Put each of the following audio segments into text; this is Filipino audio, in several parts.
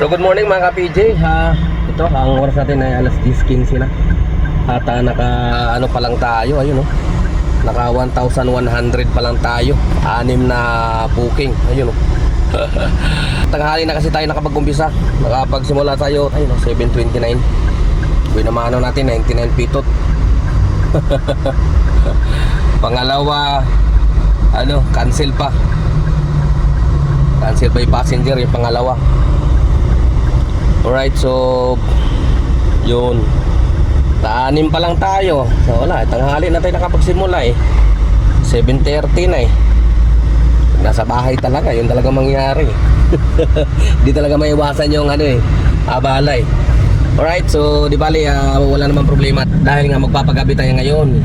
So good morning mga ka-PJ. Ito, ang oras natin ay alas 10:15 na. At naka ano pa lang tayo, ayun oh. Naka 1,100 pa lang tayo. 6 na booking, ayun oh. Tanghali na kasi tayo nakapag-umpisa. Nakapagsimula tayo, ayun oh, 7:29. Binamano natin 99 pitot. Pangalawa, ano, cancel pa. Cancel by passenger yung pangalawa. Alright, so yun, 6 pa lang tayo. So wala, tanghali na tayo nakapagsimula eh. 7:30 na eh. Nasa bahay talaga, yun talaga mangyari. Di talaga maiwasan yung ano eh, abala eh. Alright, so di bali wala namang problema. Dahil nga magpapagabi tayo ngayon.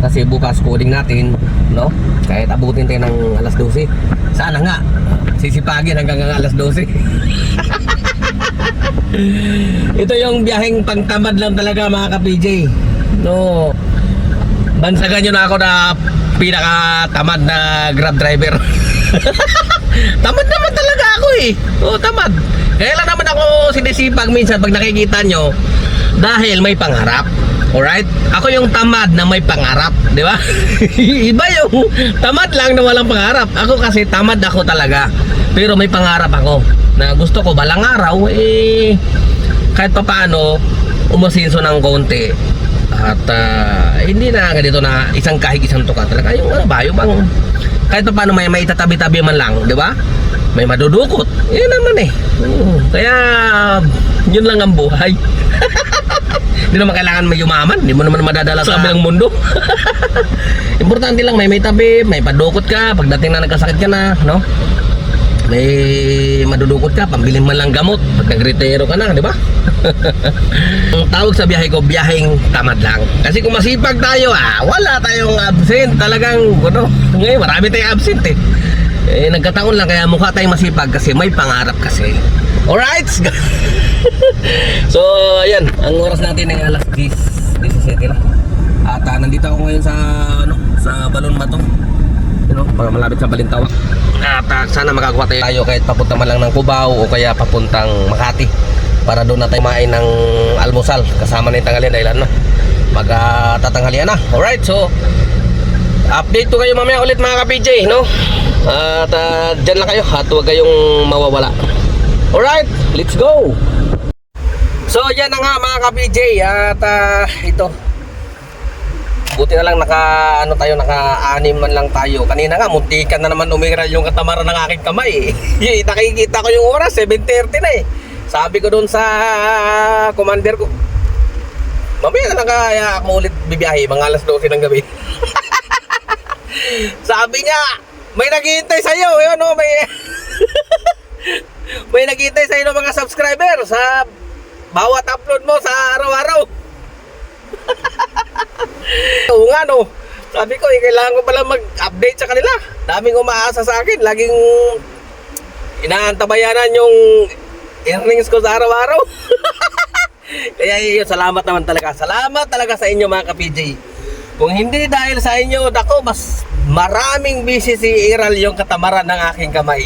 Kasi bukas coding natin, no? Kahit abutin tayo ng alas 12. Sana nga sisipagin hanggang alas 12. Ito yung biyaheng pangtamad lang talaga mga ka-PJ. No, bansagan nyo na ako na pinaka-tamad na Grab driver. Tamad naman talaga ako eh. Oo, tamad. Kaya lang naman ako sinisipag minsan pag nakikita nyo. Dahil may pangarap. Alright? Ako yung tamad na may pangarap, di ba? Iba yung tamad lang na walang pangarap. Ako kasi tamad ako talaga. Pero may pangarap ako na gusto ko balang araw eh kahit pa paano umasinso ng konti. At hindi na ganito na isang kahig isang tuka talaga. Yung ano ba, yung bang kahit pa paano may itatabi-tabi man lang, di ba? May madudukot. Yun naman eh. Kaya yun lang ang buhay. Hindi naman kailangan may yumaman. Hindi mo naman madadala sa kabilang mundo. Importante lang may tabi, may padukot ka pagdating na nagkasakit ka na, no? May madudukot ka, pambilin man lang gamot pag nagretiro ka na, di ba? Ang tawag sa biyahe ko, biyaheng tamad lang. Kasi kung masipag tayo, wala tayong absent. Talagang, ano, ngayon marami tayong absent eh. Nagkataon lang kaya mukha tayong masipag kasi may pangarap kasi. Alright? So, ayan, ang oras natin ay alas 10:17 na. At nandito ako ngayon sa, ano, sa Balon Bato. You know, malapit sa Balintawak. At sana makakuha tayo kahit papunta man lang ng Cubao o kaya papuntang Makati para doon na tayo main ng almusal kasama na yung tanghalian dahil ano, magtatanghalian na. Alright, so update ko kayo mamaya ulit mga ka-PJ, no? At dyan lang kayo at huwag kayong mawawala. Alright, let's go! So yan na nga mga ka-PJ. At ito, buti na lang naka-6 man lang tayo. Kanina nga muntikan na naman umiral yung katamaran ng aking kamay. Nakikita ko yung oras 7:30 na eh. Sabi ko doon sa commander ko, mamaya na lang kaya ako ulit bibiyahe mga alas 12 ng gabi. Sabi niya, may naghihintay sa'yo. Yun, no? May naghihintay sa'yo ng mga subscriber sa bawat upload mo sa araw-araw. Oo nga, no? Sabi ko, kailangan ko pala mag-update sa kanila. Daming umaasa sa akin. Laging inaantabayanan yung earnings ko sa araw-araw. Kaya yun, salamat naman talaga. Salamat talaga sa inyo mga ka-PJ. Kung hindi dahil sa inyo, ako, mas maraming busy si Iral yung katamaran ng aking kamay.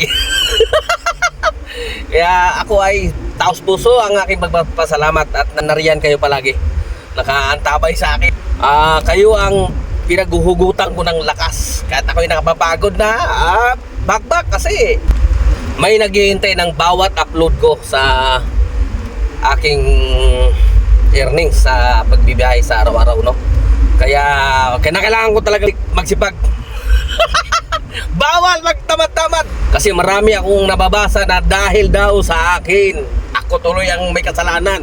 Kaya ako ay taos puso ang aking magpapasalamat at nanariyan kayo palagi. Nakaantabay sa akin. Kayo ang pinaghuhugutan ko ng lakas. Kahit ako'y nakapapagod na, bakbak kasi may naghihintay ng bawat upload ko sa aking earnings sa pagbibiyahe sa araw-araw, no? Kaya kailangan ko talaga magsipag. Bawal magtamad-tamad. Kasi marami akong nababasa na dahil daw sa akin, ako tuloy ang may kasalanan.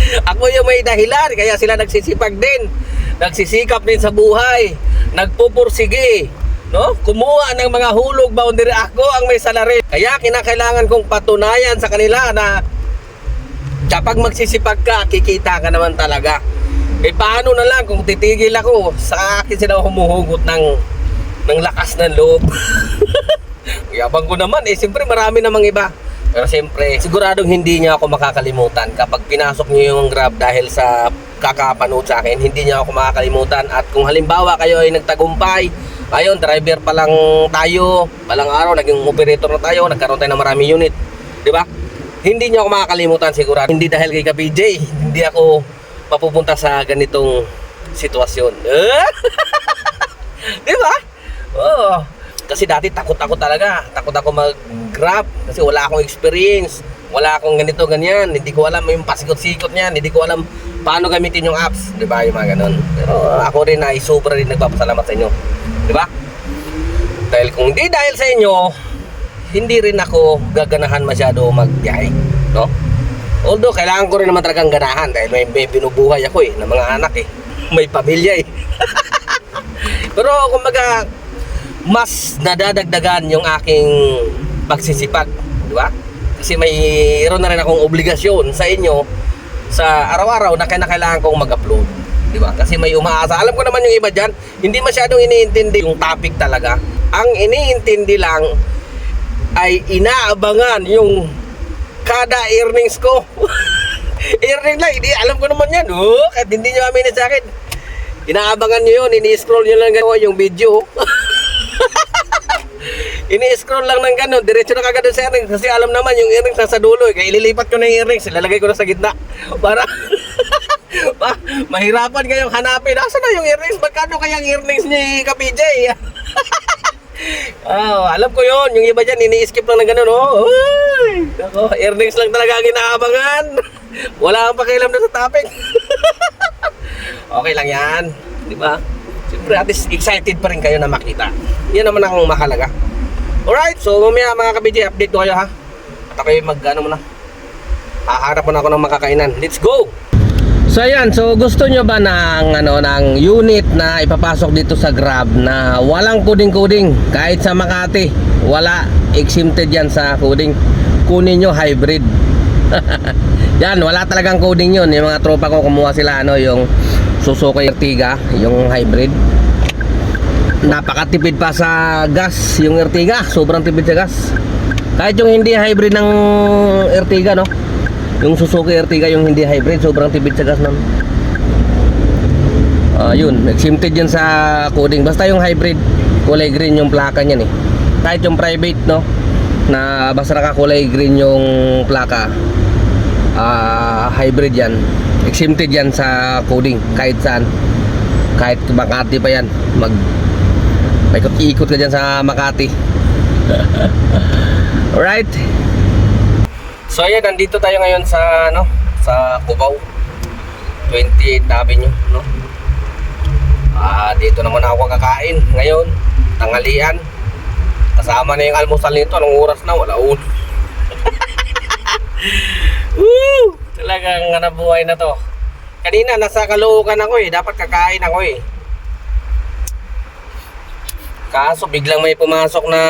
Ako yung may dahilan, kaya sila nagsisipag din. Nagsisikap din sa buhay. Nagpupursige, no? Kumuha ng mga hulog boundary. Ako ang may salarin. Kaya kinakailangan kong patunayan sa kanila na kapag magsisipag ka, kikita ka naman talaga. Paano na lang kung titigil ako, sa akin sila humuhugot ng lakas ng loob. Yabang ko naman siyempre marami namang iba. Pero siyempre, siguradong hindi niya ako makakalimutan. Kapag pinasok niyo yung Grab dahil sa kakapanood sa akin, hindi niya ako makakalimutan. At kung halimbawa kayo ay nagtagumpay, ayun, driver pa lang tayo, palang araw, naging operator na tayo, nagkaroon tayo ng maraming unit. Di ba? Hindi niyo ako makakalimutan sigurado. Hindi dahil kay Ka-PJ, hindi ako mapupunta sa ganitong sitwasyon. Di ba? Oo. Kasi dati takot ako talaga. Takot ako mag-grab kasi wala akong experience. Wala akong ganito, ganyan. Hindi ko alam yung pasikot-sikot niyan. Hindi ko alam paano gamitin yung apps. Di ba? Yung mga ganun. Pero ako rin ay sobra rin nagpapasalamat sa inyo. Di ba? Dahil kung hindi dahil sa inyo, hindi rin ako gaganahan masyado magbiyahe, no? Although kailangan ko rin naman talagang ganahan dahil may binubuhay ako ng mga anak may pamilya Pero kumbaga mas nadadagdagan yung aking pagsisipag, di ba? Kasi mayroon na rin akong obligasyon sa inyo sa araw-araw na kailangan kong mag-upload, di ba? Kasi may umaasa. Alam ko naman yung iba dyan, hindi masyadong iniintindi yung topic talaga. Ang iniintindi lang ay inaabangan yung kada earnings ko. Earning lang, hindi alam ko naman yan. Kahit hindi nyo aminin sa akin. Inaabangan nyo yun, ini-scroll nyo lang gano'n yung video. Ini-scroll lang ng gano'n, diretso na kagad sa earnings. Kasi alam naman yung earnings nasa dulo. Kaya ililipat ko na yung earnings, ilalagay ko na sa gitna. Para mahirapan kayong hanapin. Asa na yung earnings? Magkano kaya ang earnings ni Ka-PJ? Alam ko yon. Yung iba dyan, ini-skip lang ng ganun. Ako, earnings lang talaga ang inaabangan. Wala kang pakialam na sa topic. Okay lang yan, di ba? Siyempre, at least excited pa rin kayo na makita. Yan naman ang mahalaga. Alright, so mamaya mga Ka-PJ, update ko kayo ha. At ako'y haharap muna ako ng makakainan. Let's go! So ayan, so gusto nyo ba ng unit na ipapasok dito sa Grab na walang coding kahit sa Makati, wala, exempted yan sa coding. Kunin nyo hybrid. Yan, wala talagang coding yun. Yung mga tropa ko kumuha sila yung Suzuki Ertiga, yung hybrid. Napakatipid pa sa gas yung Ertiga, sobrang tipid sa gas. Kahit yung hindi hybrid ng Ertiga, no? Yung Suzuki Ertiga yung hindi hybrid, sobrang tipid sa gas nun. Yun, exempted yan sa coding. Basta yung hybrid, kulay green yung plaka niyan Kahit yung private, no, na basta nakakulay green yung plaka, hybrid yan, exempted yan sa coding. Kahit saan, kahit Makati pa yan, ikot ka dyan sa Makati. Alright. So ayan, nandito tayo ngayon sa sa Cubao 28th Avenue, no? Dito naman ako kakain ngayon, tanghalian. Kasama na yung almusal nito. Anong oras na? Wala un. Woo! Talagang nabuhay na to. Kanina nasa Caloocan ako dapat kakain ako Kaso biglang may pumasok na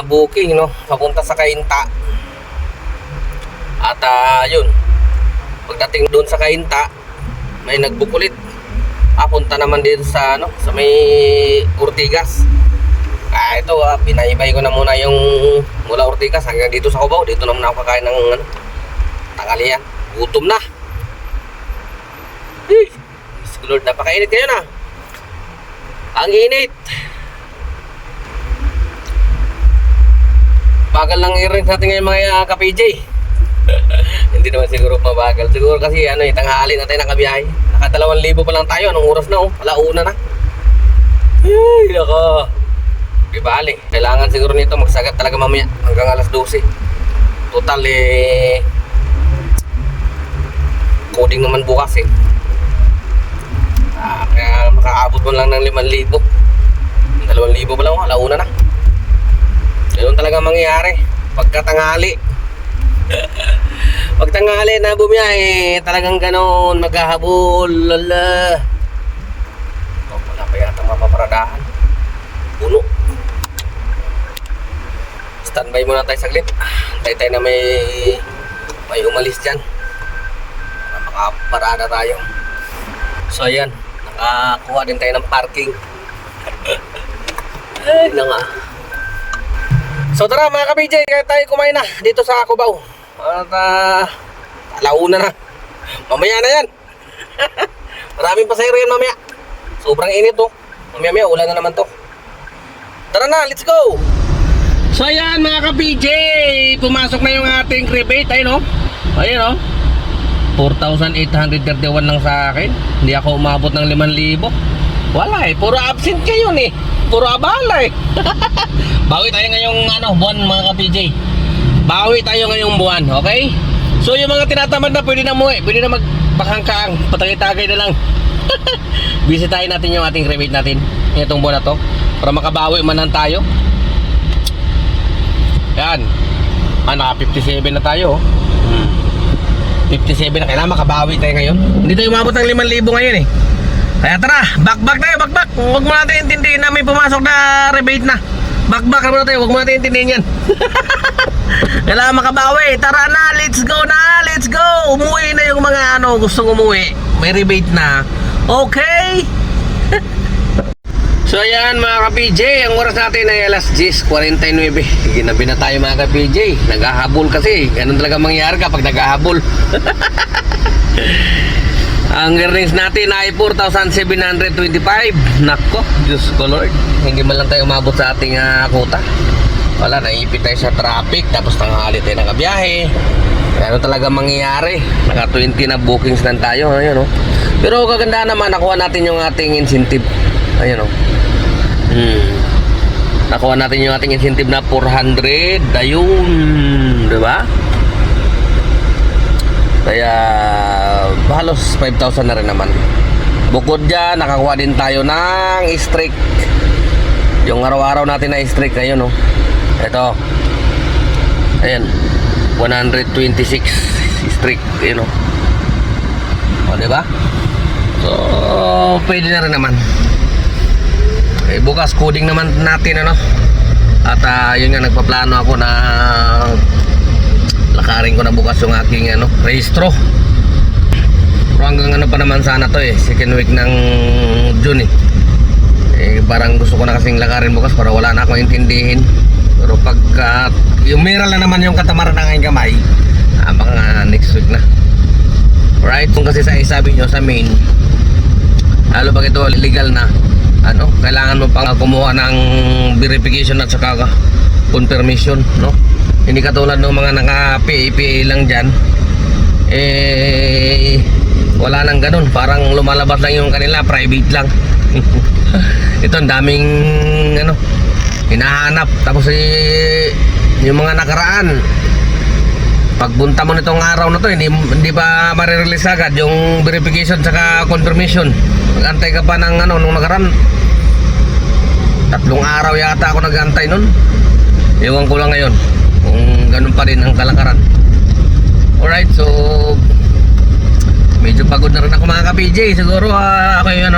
booking, no? Papunta sa Cainta. At yun, pagdating doon sa Cainta, may nagbook ulit. Papunta naman dito sa sa may Ortigas. Ito binaybay ko na muna yung mula Ortigas hanggang dito sa Cubao. Dito naman ako kakain ng tanghalian. Gutom na. Lord, napakainit kayo na. Ang init. Bagal lang i-rent natin ngayon mga Ka-PJ. Hindi naman siguro mabagal. Siguro kasi tanghali na tayo nakabiyahe. Naka 2,000 pa lang tayo. Anong oras na alauna na. Ay, nako. Di bali. Kailangan siguro nito magsagat talaga mamaya hanggang alas 12. Total coding naman bukas kaya makaabot mo lang ng 5,000. 2,000 pa lang alauna na. Ganun talaga mangyayari pagkatanghali. Pag tanghali na bumiyahe, talagang ganon, maghahabol, lala. Wala pa yata mapaparadahan. Puno. Standby muna tayo saglit. Tayo na may umalis dyan. Makaparada tayo. So ayan, nakakuha din tayo ng parking. Ay na nga. So tara mga Ka-PJ, kaya tayo kumain na dito sa Cubao. At alauna na. Mamaya na yan. Maraming pasahero yan mamaya. Sobrang init Mamaya ulan na naman to. Tara na, let's go. So ayan mga ka-PJ, pumasok na yung ating rebate. Ayun o. Ayun o. 4,831 lang sa akin. Hindi ako umabot ng 5,000. Wala eh, puro absent kayo eh. Puro abala eh. Bawi tayo ngayong buwan mga ka-PJ. Bawi tayo ngayong buwan, okay? So yung mga tinatamad na pwede na umuwi, pwede na magpakangkaang, patagay-tagay na lang. Bisitahin natin yung ating rebate natin itong buwan na to para makabawi man lang tayo. Yan. Naka 57 na tayo. 57 na, kailangan makabawi tayo ngayon. Hindi tayo umabot ng 5,000 ngayon eh. Kaya tara, back tayo, back. Huwag mo natin intindihin na may pumasok na rebate na. Back naman tayo, huwag mo natin intindihin yan. Kailangan makabawi. Tara na, let's go na, let's go. Umuwi na yung mga gustong umuwi. May rebate na. Okay. So ayan mga ka-PJ, ang oras natin ay alas 10:49. Ginabi na tayo mga ka-PJ. Naghahabol kasi. Ganun talaga mangyayari kapag naghahabol. Ang earnings natin ay 4,725. Nako, Diyos ko Lord. Hindi man lang tayo umabot sa ating kuta. Wala, naipit tayo sa traffic. Tapos tanghali tayo nakabiyahe. Ano talaga mangyayari. Naka 20 na bookings na tayo. Ayun, pero kaganda naman, nakuha natin yung ating incentive. Ayun nakuha natin yung ating incentive na 400. Ayun, diba? Kaya halos 5,000 na rin naman. Bukod dyan, nakakuha din tayo ng streak. Yung araw-araw natin na streak. Ayun ito. Ayan, 126 streak. Ayun o, diba? So pwede na rin naman. Bukas coding naman natin at yun nga, nagpaplano ako na lakarin ko na bukas yung aking rehistro. Pero hanggang pa naman sana to second week ng June parang gusto ko na kasing lakarin bukas para wala na akong intindihin. Pero pagka yung meral na naman yung katamaran ng aking kamay, baka next week na. Right, kung kasi sabi nyo sa main, lalo pag ito legal na, kailangan mo pang kumuha ng verification at saka confirmation, hindi katulad ng mga naka-PA lang dyan, wala nang ganun, parang lumalabas lang yung kanila, private lang. Ito ang daming hinahanap. Tapos yung mga nakaraan, pagpunta mo nitong araw na to, hindi pa marirelease agad yung verification saka confirmation. Nag-antay ka pa ng nung nakaraan. 3 araw yata ako nag-antay nun. Ewan ko lang ngayon kung ganun pa rin ang kalakaran. Alright, so medyo pagod na rin ako mga ka-PJ. Siguro ako yung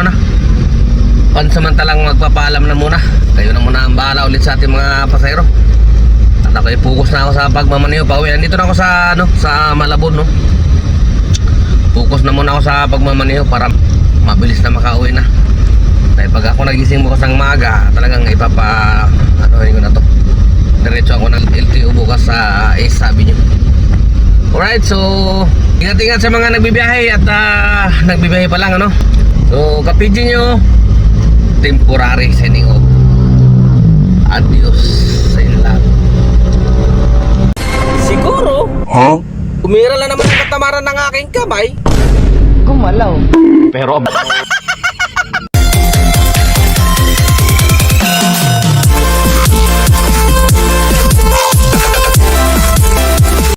pansamantalang magpapaalam na muna. Kayo na muna ang bahala ulit sa ating mga pasahero. At ako focus na ako sa pagmamaneho pa uwi. Nandito na ako sa Malabon, Focus na muna ako sa pagmamaneho para mabilis na makauwi na. Dahil pag ako nagising bukas ng maaga, talagang ko na to. Diretso ako ng LTO bukas sa Ace Avenue. Alright, so ingat-ingat sa mga nagbibiyahe at nagbibiyahe pa lang, So ka-PJ nyo, temporary signing off. Adios sa inyo lahat. Siguro, umira lang naman ang katamaran ng aking kamay. Gumalaw. Pero